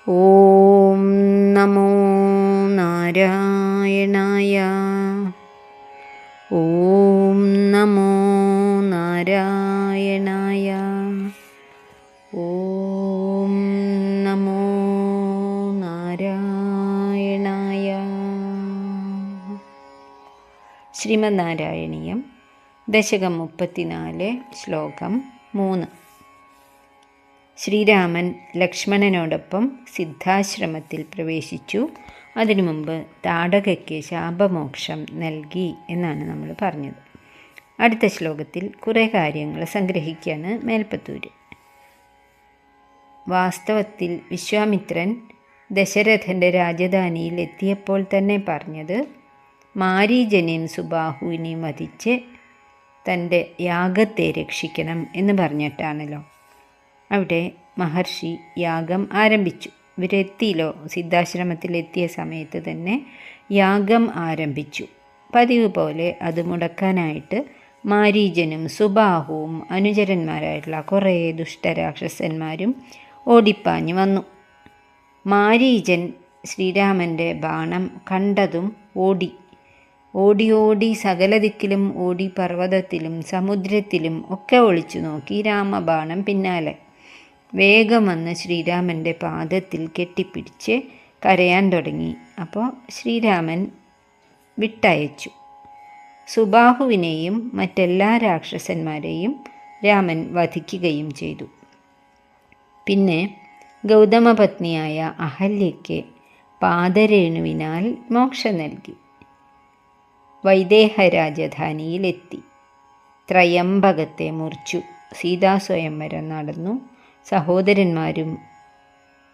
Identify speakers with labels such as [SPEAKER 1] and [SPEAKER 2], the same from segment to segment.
[SPEAKER 1] ഓം നമോ നാരായണായ. ഓം നമോ നാരായണായ. ഓം നമോ നാരായണായ. ശ്രീമദ് നാരായണീയം ദശകം 34 ശ്ലോകം 3. ശ്രീരാമൻ ലക്ഷ്മണനോടൊപ്പം സിദ്ധാശ്രമത്തിൽ പ്രവേശിച്ചു. അതിനു മുമ്പ് താടകയ്ക്ക് ശാപമോക്ഷം നൽകി എന്നാണ് നമ്മൾ പറഞ്ഞത്. അടുത്ത ശ്ലോകത്തിൽ കുറേ കാര്യങ്ങൾ സംഗ്രഹിക്കുകയാണ് മേൽപ്പത്തൂര്. വാസ്തവത്തിൽ വിശ്വാമിത്രൻ ദശരഥൻ്റെ രാജധാനിയിൽ എത്തിയപ്പോൾ തന്നെ പറഞ്ഞത് മാരീചനെയും സുബാഹുവിനെയും വധിച്ച് തൻ്റെ യാഗത്തെ രക്ഷിക്കണം എന്ന് പറഞ്ഞിട്ടാണല്ലോ. അവിടെ മഹർഷി യാഗം ആരംഭിച്ചു. ഇവരെത്തിയില്ലോ, സിദ്ധാശ്രമത്തിലെത്തിയ സമയത്ത് തന്നെ യാഗം ആരംഭിച്ചു. പതിവ് പോലെ അത് മുടക്കാനായിട്ട് മാരീചനും സുബാഹുവും അനുചരന്മാരായിട്ടുള്ള കുറേ ദുഷ്ടരാക്ഷസന്മാരും ഓടിപ്പാഞ്ഞു വന്നു. മാരീചൻ ശ്രീരാമൻ്റെ ബാണം കണ്ടതും ഓടി സകല ദിക്കിലും ഓടി, പർവ്വതത്തിലും സമുദ്രത്തിലും ഒക്കെ ഒളിച്ചു നോക്കി. രാമബാണം പിന്നാലെ വേഗം വന്ന് ശ്രീരാമൻ്റെ പാദത്തിൽ കെട്ടിപ്പിടിച്ച് കരയാൻ തുടങ്ങി. അപ്പോൾ ശ്രീരാമൻ വിട്ടയച്ചു. സുബാഹുവിനെയും മറ്റെല്ലാ രാക്ഷസന്മാരെയും രാമൻ വധിക്കുകയും ചെയ്തു. പിന്നെ ഗൗതമപത്നിയായ അഹല്യയ്ക്ക് പാദരേണുവിനാൽ മോക്ഷം നൽകി. വൈദേഹ രാജധാനിയിലെത്തി. ത്രയംബകത്തെ മുറിച്ചു. സീതാസ്വയംവരം നടന്നു. സഹോദരന്മാരും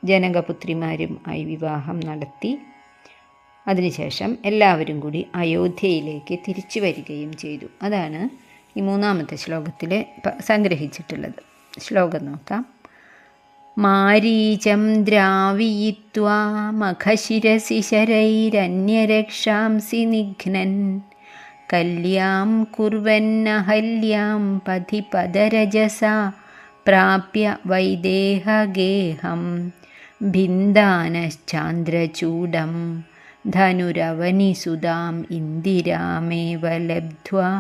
[SPEAKER 1] ജനകപുത്രിമാരും ആയി വിവാഹം നടത്തി. അതിനുശേഷം എല്ലാവരും കൂടി അയോധ്യയിലേക്ക് തിരിച്ചു വരികയും ചെയ്തു. അതാണ് ഈ 3-ാമത്തെ ശ്ലോകത്തിൽ സംഗ്രഹിച്ചിട്ടുള്ളത്. ശ്ലോകം നോക്കാം. മാരീചം ദ്രാവയിത്വാ മഖശിരസി ശരൈരന്യരക്ഷാംസി നിഘ്നൻ കല്യാം കുർവന്നഹല്യാം പതിപദരജസാ പ്രാപ്യ വൈദേഹഗേഹം ഭിന്ദാനശ്ചാന്ദ്രചൂഡം ധനുരവനിസുതാം ഇന്ദിരാമേവ ലബ്ധ്വാ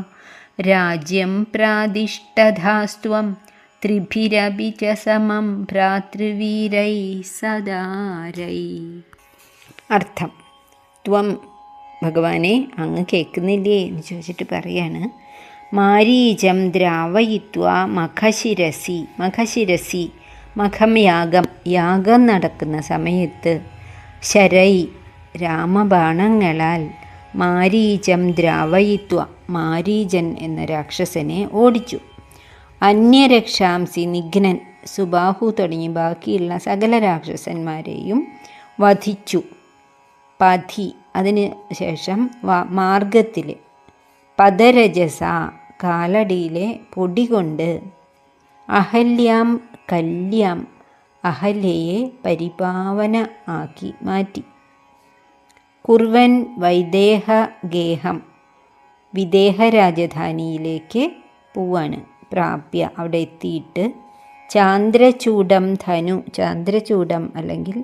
[SPEAKER 1] രാജ്യം പ്രാദിഷ്ടധാസ്ത്വം ത്രിഭിരപി ച സമം ഭ്രാതൃവീരൈ സദാരൈ. അർത്ഥം: ത്വം ഭഗവാനെ, അങ്ങ് കേൾക്കുന്നില്ലേ എന്ന് ചോദിച്ചിട്ട് പറയാണ്. മാരീചം ദ്രാവയിത്വാ മഖശിരസി. മഖം യാഗം നടക്കുന്ന സമയത്ത് ശരൈ രാമബാണങ്ങളാൽ മാരീചം ദ്രാവയിത്വ മാരീചൻ എന്ന രാക്ഷസനെ ഓടിച്ചു. അന്യരക്ഷാംസി നിഘ്നൻ സുബാഹു തുടങ്ങി ബാക്കിയുള്ള സകല രാക്ഷസന്മാരെയും വധിച്ചു. പഥി അതിന് ശേഷം മാർഗത്തിൽ, പദരജസ കാലടിയിലെ പൊടി കൊണ്ട്, അഹല്യാം കല്യാം അഹല്യയെ പരിപാവന ആക്കി മാറ്റി. കുർവൻ വൈദേഹ ഗേഹം വിദേഹ രാജധാനിയിലേക്ക് പോവാണ്. പ്രാപ്യ അവിടെ എത്തിയിട്ട് ചാന്ദ്രചൂഡം ധനു, ചാന്ദ്രചൂഡം അല്ലെങ്കിൽ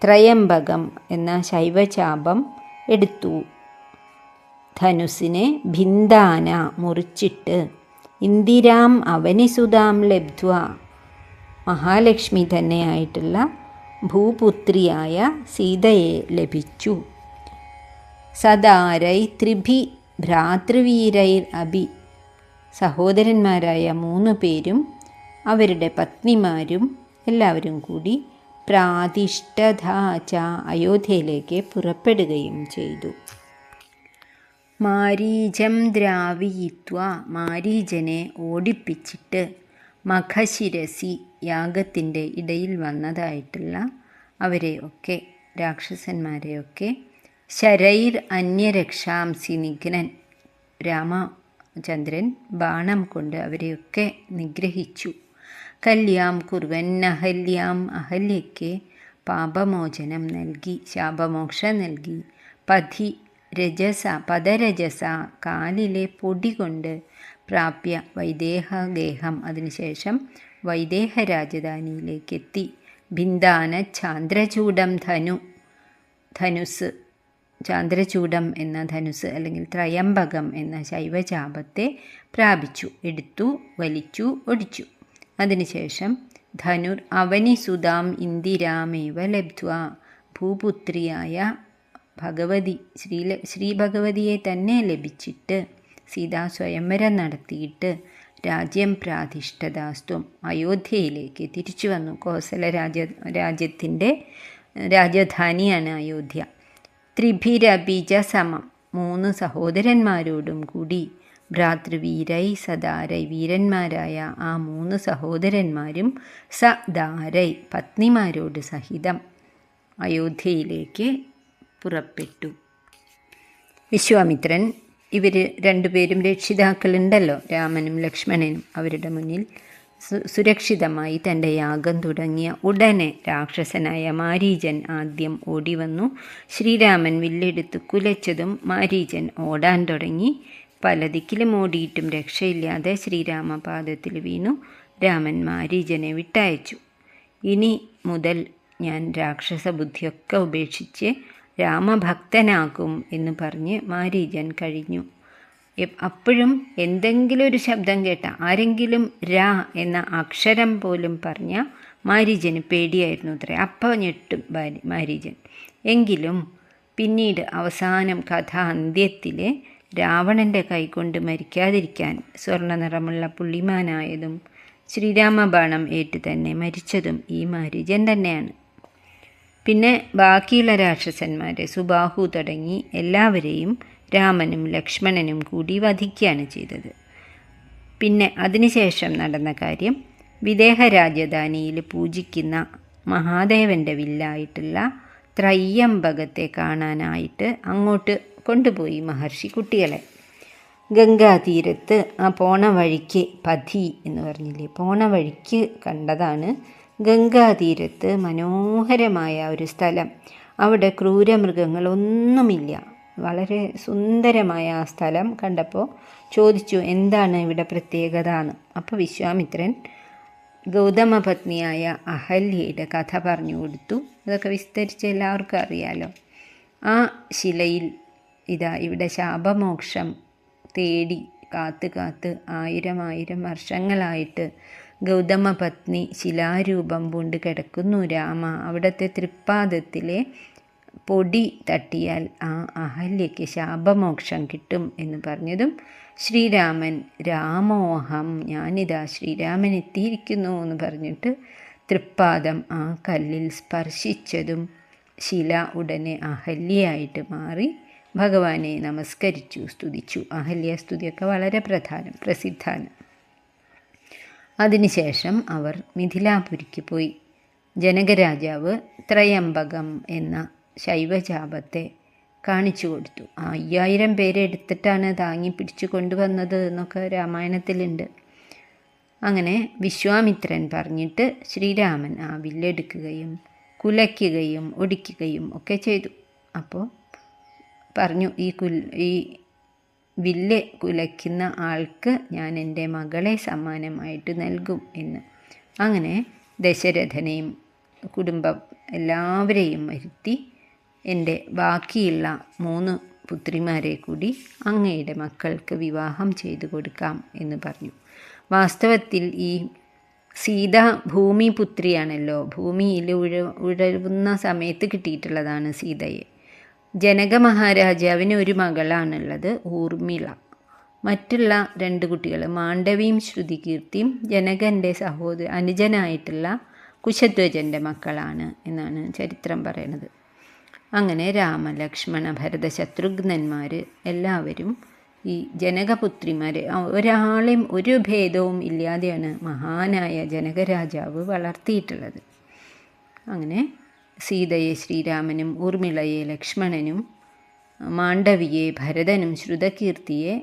[SPEAKER 1] ത്രയംബകം എന്ന ശൈവചാപം എടുത്തു. ധനുസിനെ ഭിന്ദാന മുറിച്ചിട്ട്, ഇന്ദിരാം അവനിസുതാം ലബ്ധ്വ മഹാലക്ഷ്മി തന്നെയായിട്ടുള്ള ഭൂപുത്രിയായ സീതയെ ലഭിച്ചു. സദാരൈ ത്രിഭി ഭ്രാതൃവീരൈർ അഭി സഹോദരന്മാരായ 3 പേരും അവരുടെ പത്നിമാരും എല്ലാവരും കൂടി പ്രാതിഷ്ഠധാച അയോധ്യയിലേക്ക് പുറപ്പെടുകയും ചെയ്തു. മാരീചം ദ്രാവയിത്വ മാരീചനെ ഓടിപ്പിച്ചിട്ട്, മഖശിരസി യാഗത്തിൻ്റെ ഇടയിൽ വന്നതായിട്ടുള്ള അവരെയൊക്കെ, രാക്ഷസന്മാരെയൊക്കെ, ശരൈർ അന്യരക്ഷാംസി നിഘ്നൻ രാമചന്ദ്രൻ ബാണം കൊണ്ട് അവരെയൊക്കെ നിഗ്രഹിച്ചു. കല്യാം കുർവന്നഹല്യാം അഹല്യയ്ക്ക് പാപമോചനം നൽകി, ശാപമോക്ഷം നൽകി. പദരജസ കാലിലെ പൊടി കൊണ്ട് പ്രാപ്യ വൈദേഹഗേഹം അതിനുശേഷം വൈദേഹ രാജധാനിയിലേക്കെത്തി. ഭിന്ദാന ചാന്ദ്രചൂഡം ധനുസ് ചാന്ദ്രചൂഡം എന്ന ധനുസ് അല്ലെങ്കിൽ ത്രയംബകം എന്ന ശൈവചാപത്തെ പ്രാപിച്ചു, എടുത്തു, വലിച്ചു, ഒടിച്ചു. അതിനുശേഷം ധനുർ അവനിസുതാം ഇന്ദിരാമേവ ലബ്ധ്വാ, ഭൂപുത്രിയായ ഭഗവതി ശ്രീ ഭഗവതിയെ തന്നെ ലഭിച്ചിട്ട് സീതാ സ്വയംവരം നടത്തിയിട്ട് രാജ്യം പ്രാധിഷ്ഠതാസ്ത്വം, അയോധ്യയിലേക്ക് തിരിച്ചു വന്നു. കോസല രാജ്യത്തിൻ്റെ രാജധാനിയാണ് അയോധ്യ. ത്രിഭിരബിജ സമം, 3 സഹോദരന്മാരോടും കൂടി, ഭ്രാതൃവീരൈ സദാരൈ, വീരന്മാരായ ആ 3 സഹോദരന്മാരും സദാരൈ, പത്നിമാരോട് സഹിതം അയോധ്യയിലേക്ക് പുറപ്പെട്ടു. വിശ്വാമിത്രൻ, ഇവർ രണ്ടുപേരും രക്ഷിതാക്കളുണ്ടല്ലോ, രാമനും ലക്ഷ്മണനും, അവരുടെ മുന്നിൽ സുരക്ഷിതമായി തൻ്റെ യാഗം തുടങ്ങിയ ഉടനെ രാക്ഷസനായ മാരീചൻ ആദ്യം ഓടിവന്നു. ശ്രീരാമൻ വില്ലെടുത്ത് കുലച്ചതും മാരീചൻ ഓടാൻ തുടങ്ങി. പല ദിക്കിലും ഓടിയിട്ടും രക്ഷയില്ലാതെ ശ്രീരാമപാദത്തിൽ വീണു. രാമൻ മാരീചനെ വിട്ടയച്ചു. ഇനി മുതൽ ഞാൻ രാക്ഷസ ബുദ്ധിയൊക്കെ ഉപേക്ഷിച്ച് രാമഭക്തനാകും എന്ന് പറഞ്ഞ് മാരീചൻ കഴിഞ്ഞു. അപ്പോഴും എന്തെങ്കിലും ഒരു ശബ്ദം കേട്ട, ആരെങ്കിലും രാ എന്ന അക്ഷരം പോലും പറഞ്ഞ മാരീചന് പേടിയായിരുന്നു അത്രേ. അപ്പോൾ ഞെട്ടും മാരീചൻ. എങ്കിലും പിന്നീട് അവസാനം കഥ അന്ത്യത്തിൽ രാവണൻ്റെ കൈകൊണ്ട് മരിക്കാതിരിക്കാൻ സ്വർണ്ണ നിറമുള്ള പുള്ളിമാനായതും ശ്രീരാമബാണം ഏറ്റ് തന്നെ മരിച്ചതും ഈ മാരീചൻ തന്നെയാണ്. പിന്നെ ബാക്കിയുള്ള രാക്ഷസന്മാരെ സുബാഹു തുടങ്ങി എല്ലാവരെയും രാമനും ലക്ഷ്മണനും കൂടി വധിക്കുകയാണ് ചെയ്തത്. പിന്നെ അതിനുശേഷം നടന്ന കാര്യം, വിദേഹ രാജധാനിയിൽ പൂജിക്കുന്ന മഹാദേവൻ്റെ വില്ലായിട്ടുള്ള ത്രയ്യംബകത്തെ കാണാനായിട്ട് അങ്ങോട്ട് കൊണ്ടുപോയി മഹർഷി കുട്ടികളെ. ഗംഗാതീരത്ത് ആ പോണ വഴിക്ക്, പഥി എന്ന് പറഞ്ഞില്ലേ, പോണ വഴിക്ക് കണ്ടതാണ്. ഗംഗാതീരത്ത് മനോഹരമായ ഒരു സ്ഥലം, അവിടെ ക്രൂരമൃഗങ്ങളൊന്നുമില്ല. വളരെ സുന്ദരമായ ആ സ്ഥലം കണ്ടപ്പോൾ ചോദിച്ചു, എന്താണ് ഇവിടെ പ്രത്യേകത എന്ന്. അപ്പോൾ വിശ്വാമിത്രൻ ഗൗതമപത്നിയായ അഹല്യയുടെ കഥ പറഞ്ഞു കൊടുത്തു. അതൊക്കെ വിസ്തരിച്ച് എല്ലാവർക്കും അറിയാലോ. ആ ശിലയിൽ ഇവിടെ ശാപമോക്ഷം തേടി കാത്ത് 1000 വർഷങ്ങളായിട്ട് ഗൗതമപത്നി ശിലാരൂപം പൂണ്ട് കിടക്കുന്നു രാമ. അവിടുത്തെ തൃപ്പാദത്തിലെ പൊടി തട്ടിയാൽ ആ അഹല്യയ്ക്ക് ശാപമോക്ഷം കിട്ടും എന്ന് പറഞ്ഞതും ശ്രീരാമൻ രാമോഹം, ഞാനിതാ ശ്രീരാമൻ എത്തിയിരിക്കുന്നു എന്ന് പറഞ്ഞിട്ട് തൃപ്പാദം ആ കല്ലിൽ സ്പർശിച്ചതും ശില ഉടനെ അഹല്യയായിട്ട് മാറി ഭഗവാനെ നമസ്കരിച്ചു, സ്തുതിച്ചു. അഹല്യസ്തുതിയൊക്കെ വളരെ പ്രസിദ്ധാണ്. അതിനുശേഷം അവർ മിഥിലാപുരിക്ക് പോയി. ജനകരാജാവ് ത്രയംബകം എന്ന ശൈവചാപത്തെ കാണിച്ചു കൊടുത്തു. 5000 പേരെ എടുത്തിട്ടാണ് താങ്ങി പിടിച്ചു കൊണ്ടുവന്നത് എന്നൊക്കെ രാമായണത്തിലുണ്ട്. അങ്ങനെ വിശ്വാമിത്രൻ പറഞ്ഞിട്ട് ശ്രീരാമൻ ആ വില്ലെടുക്കുകയും കുലയ്ക്കുകയും ഒടിക്കുകയും ഒക്കെ ചെയ്തു. അപ്പോൾ പറഞ്ഞു, ഈ വില്ല് കുലയ്ക്കുന്ന ആൾക്ക് ഞാൻ എൻ്റെ മകളെ സമ്മാനമായിട്ട് നൽകും എന്ന്. അങ്ങനെ ദശരഥനെയും കുടുംബം എല്ലാവരെയും വരുത്തി, എൻ്റെ ബാക്കിയുള്ള 3 പുത്രിമാരെ കൂടി അങ്ങയുടെ മക്കൾക്ക് വിവാഹം ചെയ്തു കൊടുക്കാം എന്ന് പറഞ്ഞു. വാസ്തവത്തിൽ ഈ സീത ഭൂമിപുത്രിയാണല്ലോ. ഭൂമിയിൽ ഉഴവുന്ന സമയത്ത് കിട്ടിയിട്ടുള്ളതാണ് സീതയെ. ജനക മഹാരാജാവിന് ഒരു മകളാണുള്ളത്, ഊർമിള. മറ്റുള്ള 2 കുട്ടികൾ മാണ്ഡവിയും ശ്രുതികീർത്തിയും ജനകൻ്റെ അനുജനായിട്ടുള്ള കുശധ്വജൻ്റെ മക്കളാണ് എന്നാണ് ചരിത്രം പറയുന്നത്. അങ്ങനെ രാമ ലക്ഷ്മണ ഭരത ശത്രുഘ്നന്മാർ എല്ലാവരും ഈ ജനകപുത്രിമാരെ ഒരാളെയും ഒരു ഭേദവും ഇല്ലാതെയാണ് മഹാനായ ജനകരാജാവ് വളർത്തിയിട്ടുള്ളത്. അങ്ങനെ സീതയെ ശ്രീരാമനും ഊർമിളയെ ലക്ഷ്മണനും മാണ്ഡവിയെ ഭരതനും ശ്രുതകീർത്തിയെ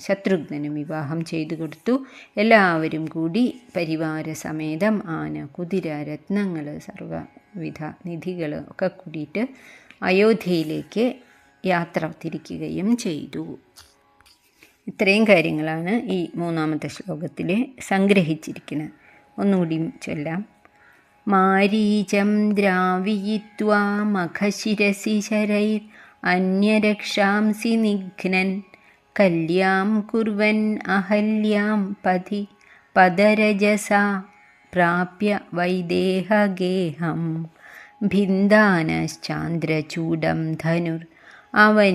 [SPEAKER 1] ശത്രുഘ്നനും വിവാഹം ചെയ്തു കൊടുത്തു. എല്ലാവരും കൂടി പരിവാര സമേതം ആന, കുതിര, രത്നങ്ങൾ, സർവ്വവിധ നിധികൾ ഒക്കെ കൂടിയിട്ട് അയോധ്യയിലേക്ക് യാത്ര തിരിക്കുകയും ചെയ്തു. ഇത്രയും കാര്യങ്ങളാണ് ഈ 3-ാമത്തെ ശ്ലോകത്തിൽ സംഗ്രഹിച്ചിരിക്കുന്നത്. ഒന്നുകൂടി ചൊല്ലാം. മാരീചം ദ്രാവയിത്വാ മഖശിരസി ശരൈർ അന്യരക്ഷാംസി നിഘ്നൻ കല്യാം കുർവൻ അഹല്യാം പദരജസാ പ്രാപ്യ വൈദേഹഗേഹം ഭിന്ദാനശ്ചാന്ദ്രചൂഡം ധനുർ അവൻ